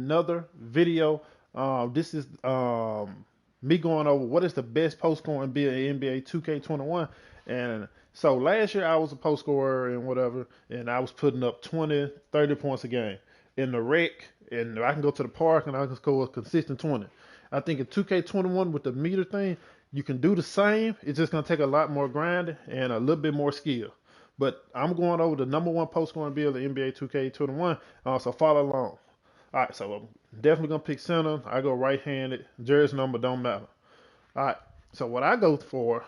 another video. This is me going over what is the best post scoring bill in NBA 2K21. And so last year I was a post scorer and whatever, and I was putting up 20, 30 points a game in the rec, and I can go to the park and I can score a consistent 20. I think in 2K21 with the meter thing, you can do the same. It's just gonna take a lot more grinding and a little bit more skill. But I'm going over the number one post scoring bill in NBA 2K21, so follow along. All right, so I'm definitely gonna pick center. I go right-handed. Jersey number don't matter. All right, so what I go for,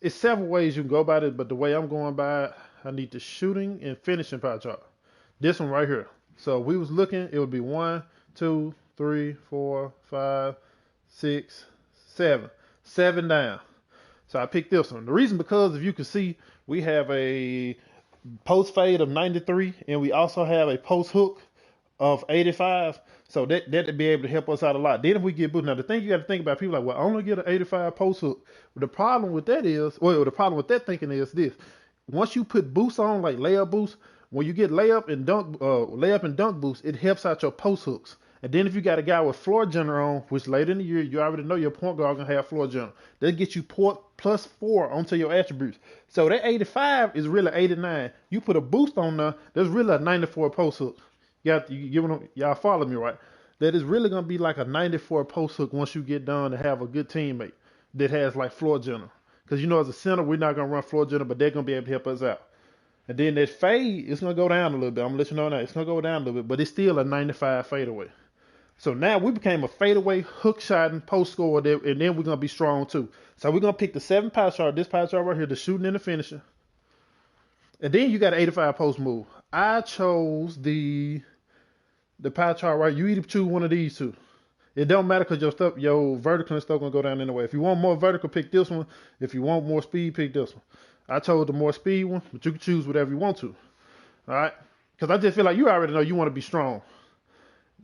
it's several ways you can go about it, but the way I'm going by it, I need the shooting and finishing pie chart. This one right here. So we was looking, it would be 1, 2, 3, 4, 5, 6, 7. 7 down. So I picked this one. The reason because if you can see, we have a post fade of 93, and we also have a post hook of 85. So that'd be able to help us out a lot. Then if we get boost, now the thing you got to think about, people like, well, I only get an 85 post hook. The problem with that is, well, the problem with that thinking is this: once you put boosts on, like layup boosts, when you get layup and dunk boost, it helps out your post hooks. And then if you got a guy with floor general on, which later in the year you already know your point guard gonna have floor general, that gets you +4 onto your attributes. So that 85 is really 89. You put a boost on there, there's really a 94 post hook. Y'all follow me, right? That is really gonna be like a 94 post hook once you get done to have a good teammate that has like floor general. Because you know, as a center, we're not gonna run floor general, but they're gonna be able to help us out. And then that fade, it's gonna go down a little bit. I'm gonna let you know now, it's gonna go down a little bit, but it's still a 95 fadeaway. So now we became a fadeaway hook shot and post scorer, and then we're gonna be strong too. So we're gonna pick the 7 pie chart, this pie chart right here, the shooting and the finishing. And then you got an 85 post move. I chose the pie chart right. You either choose one of these two. It don't matter because your vertical and stuff gonna go down anyway. If you want more vertical, pick this one. If you want more speed, pick this one. I chose the more speed one, but you can choose whatever you want to. All right? Because I just feel like you already know you want to be strong.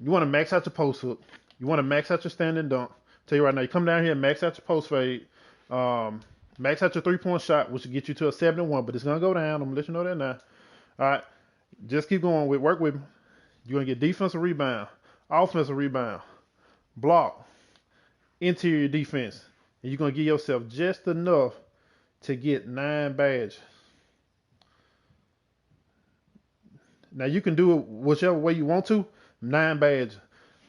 You want to max out your post hook. You want to max out your standing dunk. Tell you right now, you come down here and max out your post fade. Max out your 3-point shot, which will get you to a 71, but it's gonna go down. I'm gonna let you know that now. All right, just keep going with work with me. You're gonna get defensive rebound, offensive rebound, block, interior defense, and you're gonna give yourself just enough to get 9 badges. Now you can do it whichever way you want to. 9 badges.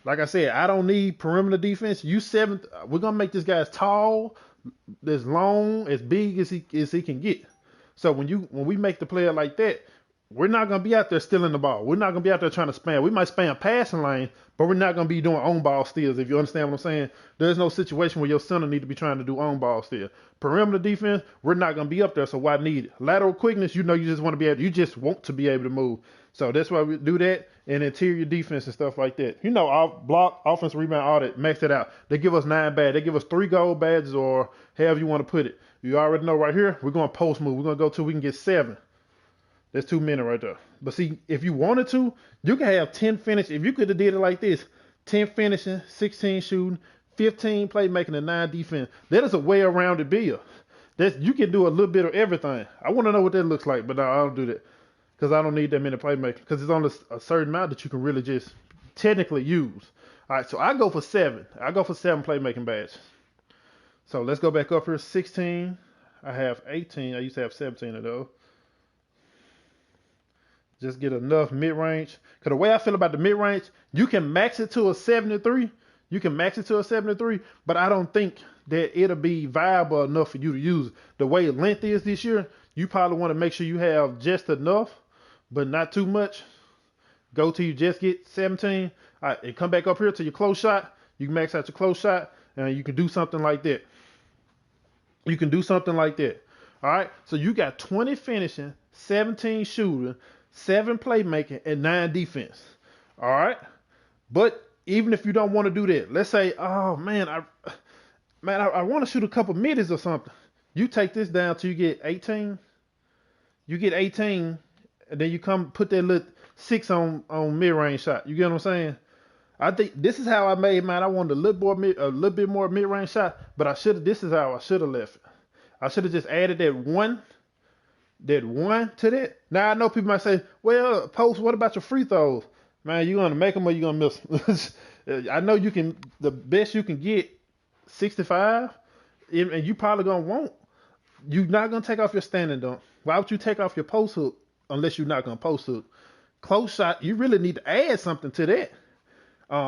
Like I said, I don't need perimeter defense. You 7th. We're gonna make this guy as tall, as long, as big as he can get. So when we make the player like that, we're not gonna be out there stealing the ball. We're not gonna be out there trying to spam. We might spam passing lane, but we're not gonna be doing on ball steals. If you understand what I'm saying, there's no situation where your center need to be trying to do on ball steal. Perimeter defense, we're not gonna be up there. So why need it? Lateral quickness, you know, you just want to be able. You just want to be able to move. So that's why we do that. And interior defense and stuff like that. You know, off block, offensive rebound, all that. Max it out. They give us 9 badges. They give us 3 gold badges, or however you want to put it. You already know right here. We're going to post move. We're going to go till we can get 7. That's 2 minutes right there. But see, if you wanted to, you can have 10 finish. If you could have did it like this, 10 finishing, 16 shooting, 15 playmaking, and 9 defense. That is a way-rounded bill. You can do a little bit of everything. I want to know what that looks like, but no, I don't do that. Because I don't need that many playmakers. Because it's only a certain amount that you can really just technically use. All right, so I go for 7. I go for 7 playmaking badges. So let's go back up here. 16. I have 18. I used to have 17 of those. Just get enough mid-range. Because the way I feel about the mid-range, you can max it to a 73. You can max it to a 73. But I don't think that it'll be viable enough for you to use it. The way length is this year, you probably want to make sure you have just enough, but not too much. Go till you just get 17. All right, and come back up here to your close shot. You can max out your close shot, and you can do something like that. You can do something like that. All right, so you got 20 finishing, 17 shooting, 7 playmaking, and 9 defense. All right, but even if you don't want to do that, let's say, oh man, I want to shoot a couple middies or something. You take this down till you get 18. You get 18, and then you come put that little 6 on mid-range shot. You get what I'm saying? I think this is how I made mine. I wanted a little bit more mid-range shot, but this is how I should have left it. I should have just added that one to that. Now I know people might say, well, Post, what about your free throws? Man, you gonna make them or you gonna miss them. I know you can. The best you can get 65, and you probably gonna want. You're not gonna take off your standing dunk. Why would you take off your post hook unless you're not gonna post hook? Close shot, you really need to add something to that.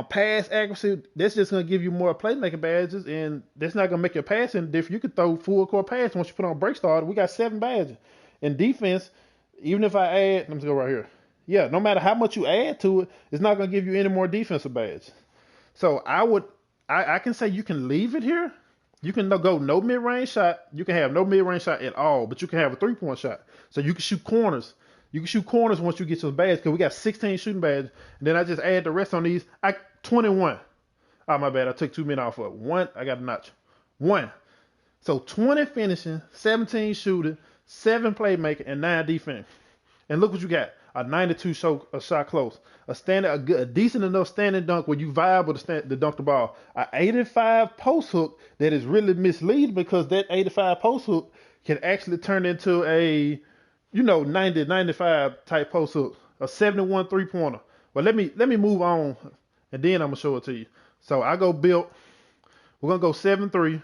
Pass accuracy, that's just gonna give you more playmaking badges, and that's not gonna make your passing different. You can throw full court pass once you put on break start. We got 7 badges. In defense, even if I add, let me go right here. Yeah, no matter how much you add to it, it's not gonna give you any more defensive badges. So I can say you can leave it here. You can go no mid range shot. You can have no mid range shot at all, but you can have a 3-point shot. So you can shoot corners. You can shoot corners once you get to the badge because we got 16 shooting badges. And then I just add the rest on these. 21. Oh, my bad. I took 2 men off of it. 1, I got a notch. 1. So 20 finishing, 17 shooting, 7 playmaking, and 9 defense. And look what you got. A 92 shot close. A decent enough standing dunk where you viable to dunk the ball. A 85 post hook that is really misleading because that 85 post hook can actually turn into a 90, 95 type post hook. A 71 3-pointer. Well, let me move on, and then I'm gonna show it to you. So I go built. We're gonna go 7'3",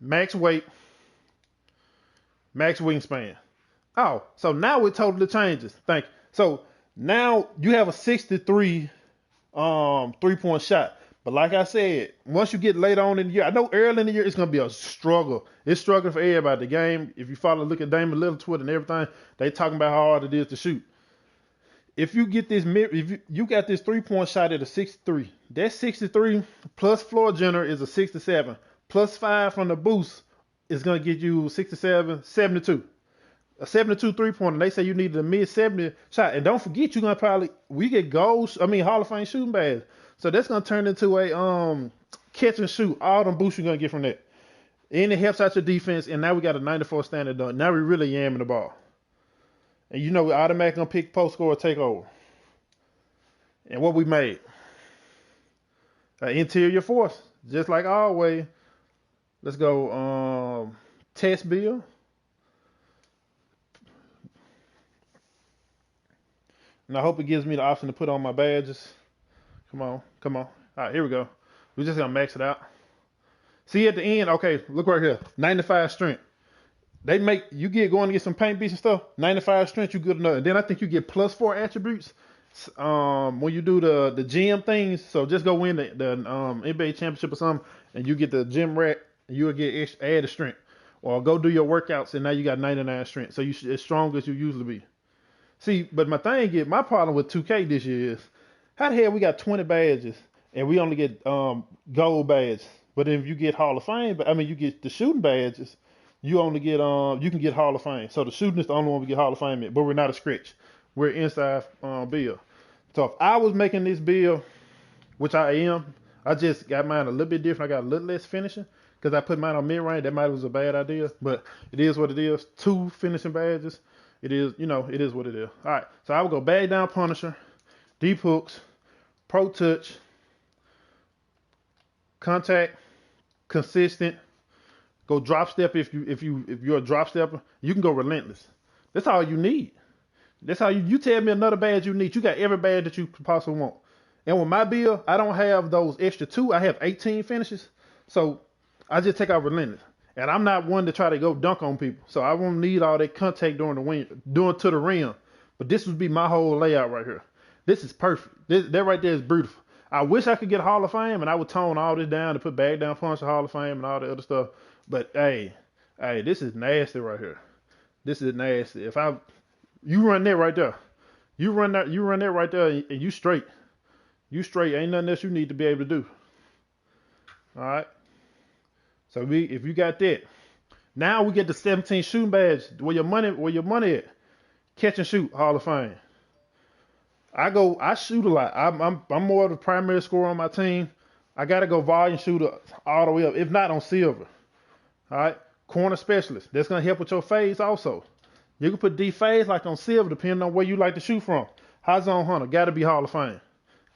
max weight, max wingspan. Oh, so now it totally changes. Thank you. So now you have a 63 3-point shot. But like I said, once you get later on in the year, I know early in the year it's gonna be a struggle. It's struggling for everybody. The game, if you look at Damian Lillard Twitter and everything, they talking about how hard it is to shoot. If you get this, if you got this 3-point shot at a 63, that 63 plus floor general is a 67, plus 5 from the boost is gonna get you 67, 72. A 72 3-pointer. They say you need a mid 70 shot, and don't forget you're gonna we get goals. Hall of Fame shooting badge. So that's gonna turn into a catch and shoot. All them boosts you're gonna get from that, and it helps out your defense. And now we got a 94 standard dunk. Now we really yamming the ball, and we automatically gonna pick post score or take over. And what we made, interior force, just like always. Let's go test bill. And I hope it gives me the option to put on my badges. Come on. All right, here we go. We're just gonna max it out. See at the end, okay, look right here, 95 strength. They make you going to get some paint beats and stuff. 95 strength, you good enough. And then I think you get +4 attributes when you do the gym things. So just go win the NBA championship or something, and you get the gym rack, and you'll get added strength. Or go do your workouts, and now you got 99 strength. So you as strong as you usually be. See, but my problem with 2K this year is, how the hell we got 20 badges and we only get gold badges? But if you get Hall of Fame, you get the shooting badges, you only get you can get Hall of Fame. So the shooting is the only one we get Hall of Fame in, but we're not a scratch. We're inside bill. So if I was making this bill, which I am, I just got mine a little bit different. I got a little less finishing because I put mine on mid range. That might was a bad idea, but it is what it is. 2 finishing badges. It is, it is what it is. All right, so I would go bag down Punisher, deep hooks, pro touch, contact, consistent. Go drop step if you're a drop stepper. You can go relentless. That's all you need. That's how you tell me another badge you need. You got every badge that you possibly want. And with my build, I don't have those extra 2. I have 18 finishes, so I just take out relentless. And I'm not one to try to go dunk on people. So I won't need all that contact doing to the rim. But this would be my whole layout right here. This is perfect. That right there is beautiful. I wish I could get Hall of Fame and I would tone all this down to put bag down punch, Hall of Fame and all the other stuff. But hey, this is nasty right here. This is nasty. You run that right there. You run that right there and you straight. You straight. Ain't nothing else you need to be able to do. All right. So if you got that, now we get the 17 shooting badge. Where your money at? Catch and shoot, Hall of Fame. I shoot a lot. I'm more of the primary scorer on my team. I gotta go volume shooter all the way up, if not on silver. All right, corner specialist. That's gonna help with your phase also. You can put D phase like on silver, depending on where you like to shoot from. High zone hunter gotta be Hall of Fame.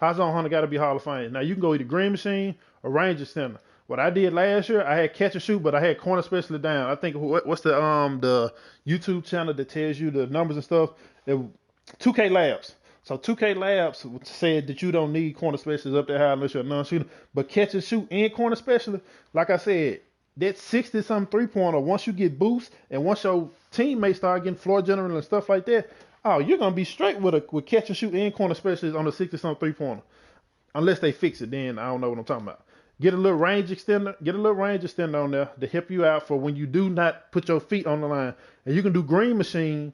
High zone hunter gotta be Hall of Fame. Now you can go either green machine or Ranger center. What I did last year, I had catch and shoot, but I had corner specialist down. I think what's the YouTube channel that tells you the numbers and stuff? 2K Labs. So 2K Labs said that you don't need corner specialists up that high unless you're a non-shooter. But catch and shoot and corner specialist, like I said, that 60 something 3-pointer, once you get boost and once your teammates start getting floor general and stuff like that, oh, you're gonna be straight with catch and shoot and corner specialist on the 60 something 3-pointer. Unless they fix it, then I don't know what I'm talking about. Get a little range extender on there to help you out for when you do not put your feet on the line. And you can do green machine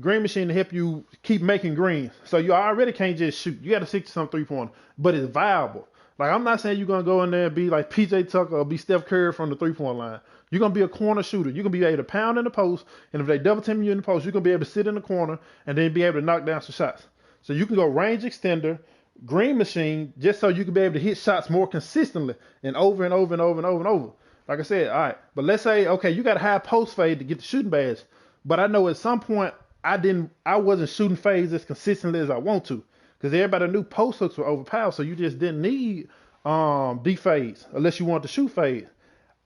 to help you keep making greens. So you already can't just shoot. You got a 60 something 3-pointer, but it's viable. Like, I'm not saying you're gonna go in there and be like PJ Tucker or be Steph Curry from the 3-point line. You're gonna be a corner shooter. You're gonna be able to pound in the post, and if they double team you in the post, you're gonna be able to sit in the corner and then be able to knock down some shots. So you can go range extender, green machine, just so you can be able to hit shots more consistently and over and over and over and over and over. Like I said, all right. But let's say, okay, you got a high post fade to get the shooting badge. But I know at some point I wasn't shooting fades as consistently as I want to. Because everybody knew post hooks were overpowered, so you just didn't need D fades unless you wanted to shoot fades.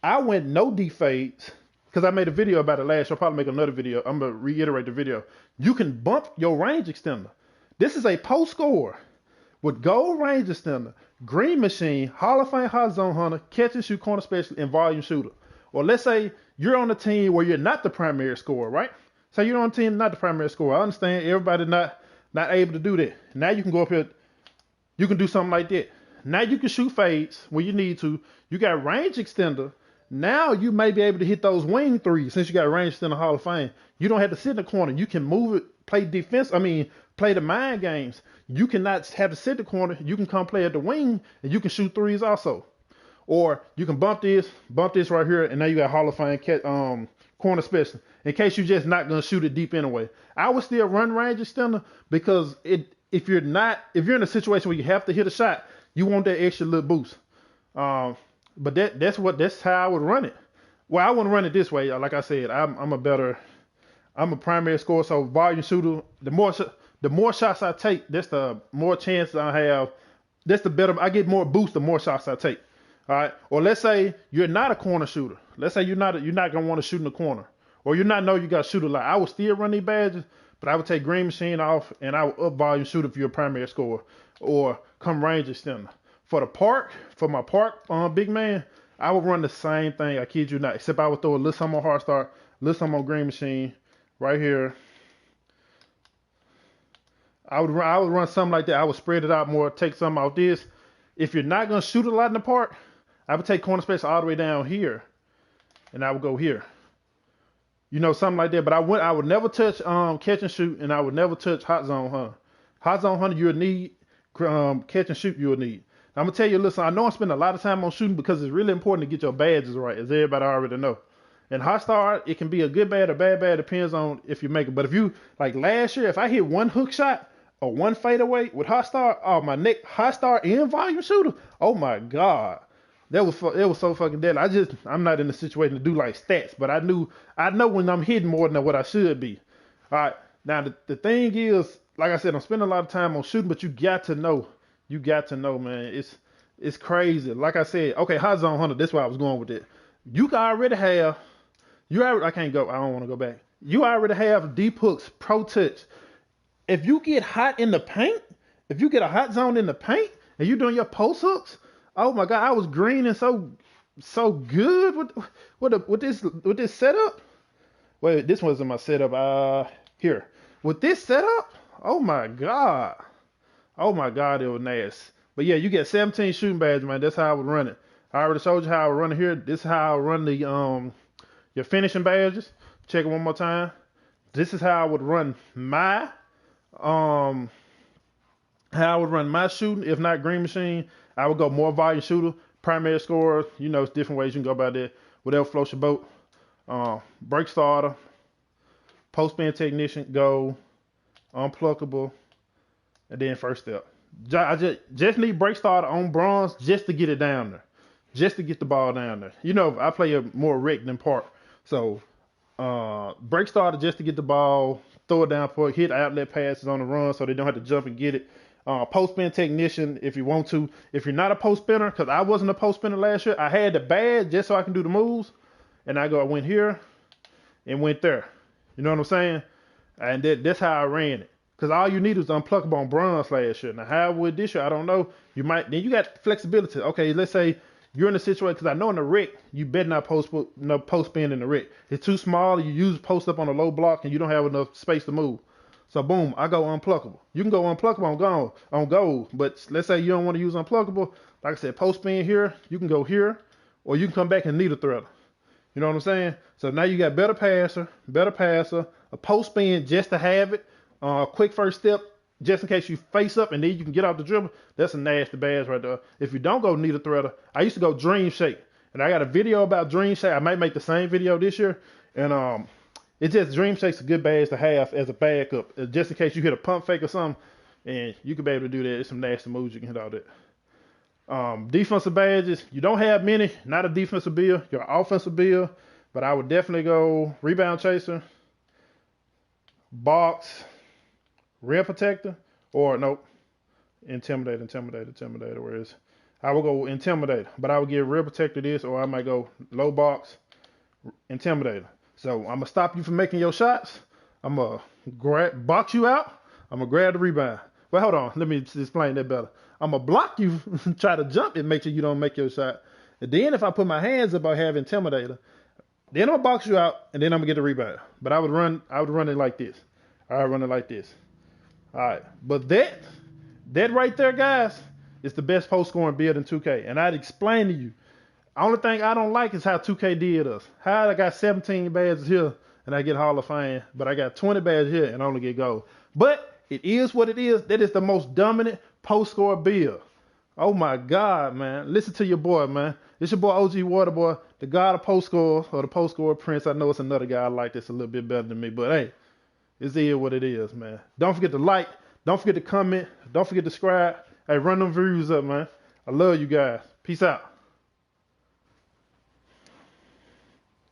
I went no D fades because I made a video about it last year. I'll probably make another video. I'm gonna reiterate the video. You can bump your range extender. This is a post scorer with gold range extender, green machine, Hall of Fame hot zone hunter, catch and shoot corner specialist, and volume shooter. Or let's say you're on a team where you're not the primary scorer, right? So you're on a team not the primary scorer. I understand everybody not able to do that. Now you can go up here, you can do something like that. Now you can shoot fades when you need to. You got range extender. Now you may be able to hit those wing threes since you got range extender Hall of Fame. You don't have to sit in the corner. You can move it, play defense. Play the mind games. You cannot have to sit in the corner. You can come play at the wing and you can shoot threes also. Or you can bump this right here, and now you got Hall of Fame corner specialist in case you're just not gonna shoot it deep anyway. I would still run range extender because if you're in a situation where you have to hit a shot, you want that extra little boost. But that's how I would run it. Well, I wouldn't run it this way. Like I said, I'm a primary scorer, so volume shooter. The more shots I take, that's the more chances I have. That's the better I get more boost the more shots I take. All right. Or let's say you're not a corner shooter. Let's say you're not gonna want to shoot in the corner, or you got to shoot a lot. I would still run these badges, but I would take green machine off and I would up volume shooter if you're a primary scorer, or come range extender. For my park big man, I would run the same thing. I kid you not, except I would throw a little something on hard start, a little something on green machine right here. I would run something like that. I would spread it out more, take something out this. If you're not gonna shoot a lot in the park, I would take corner space all the way down here, and I would go here. Something like that. But I would never touch catch and shoot, and I would never touch hot zone hunter. Hot zone hunter you'll need, catch and shoot you'll need. I'm gonna tell you, listen, I know I spend a lot of time on shooting because it's really important to get your badges right, as everybody already know. And hot start, it can be a good bad or bad bad, depends on if you make it. But if you, like last year, if I hit one hook shot or one fadeaway with hot start, oh my neck, hot start and volume shooter, oh my God. It was so fucking deadly. I'm not in a situation to do like stats, but I know when I'm hitting more than what I should be. All right. Now the thing is, like I said, I'm spending a lot of time on shooting, but you got to know, man. It's crazy. Like I said, okay, hot zone hunter. That's why I was going with it. You can already have. I can't go. I don't want to go back. You already have deep hooks, pro touch. If you get hot in the paint, if you get a hot zone in the paint, and you're doing your post hooks, oh my God, I was green and so good with this setup. Wait, this wasn't my setup. Here with this setup, oh my God, it was nasty. But yeah, you get 17 shooting badges, man. That's how I would run it. I already showed you how I run it here. This is how I run the your finishing badges. Check it one more time. This is how I would run my shooting. If not green machine, I would go more volume shooter, primary scorer. It's different ways you can go about that. Whatever floats your boat. Break starter, post spin technician, go, unpluckable, and then first step. I just need break starter on bronze just to get it down there, just to get the ball down there. I play a more rec than park, so break starter just to get the ball, throw it down for hit outlet passes on the run so they don't have to jump and get it. Post spin technician if you want to. If you're not a post spinner, because I wasn't a post spinner last year, I had the badge just so I can do the moves. And I went here and went there. You know what I'm saying? And that's how I ran it. Because all you need is unpluckable on bronze last year. Now, how would this year? I don't know. You might, then you got flexibility. Okay, let's say you're in a situation, because I know in the wreck, you better not post spin in the wreck. It's too small. You use post up on a low block and you don't have enough space to move. So boom, I go unpluckable. You can go unpluckable on gold, but let's say you don't want to use unpluckable. Like I said, post spin here, you can go here, or you can come back and needle threader. You know what I'm saying? So now you got better passer, a post spin just to have it, quick first step just in case you face up and then you can get off the dribble. That's a nasty badge right there. If you don't go needle threader, I used to go dream shake, and I got a video about dream shake. I might make the same video this year, and it's just dream shake's a good badge to have as a backup, just in case you hit a pump fake or something, and you can be able to do that. There's some nasty moves you can hit all that. Defensive badges, you don't have many. Not a defensive build, you're an offensive build, but I would definitely go rebound chaser, box, rim protector, or nope, intimidator. Whereas I would go intimidator, but I would give rim protector this, or I might go low box, intimidator. So I'm gonna stop you from making your shots. I'm gonna box you out. I'm gonna grab the rebound. Well, hold on, let me explain that better. I'm gonna block you, try to jump and make sure you don't make your shot. And then if I put my hands up, I have intimidator. Then I'm gonna box you out, and then I'm gonna get the rebound. But I would run it like this. I would run it like this. All right, but that right there, guys, is the best post scoring build in 2K. And I'd explain to you. Only thing I don't like is how 2K did us. How I got 17 badges here and I get Hall of Fame, but I got 20 badges here and only get gold. But it is what it is. That is the most dominant post score build. Oh my God, man. Listen to your boy, man. It's your boy OG Waterboy, the god of post score, or the post score prince. I know it's another guy I like that's a little bit better than me, but hey, it's what it is, man. Don't forget to like, don't forget to comment, don't forget to subscribe. Hey, run them views up, man. I love you guys. Peace out.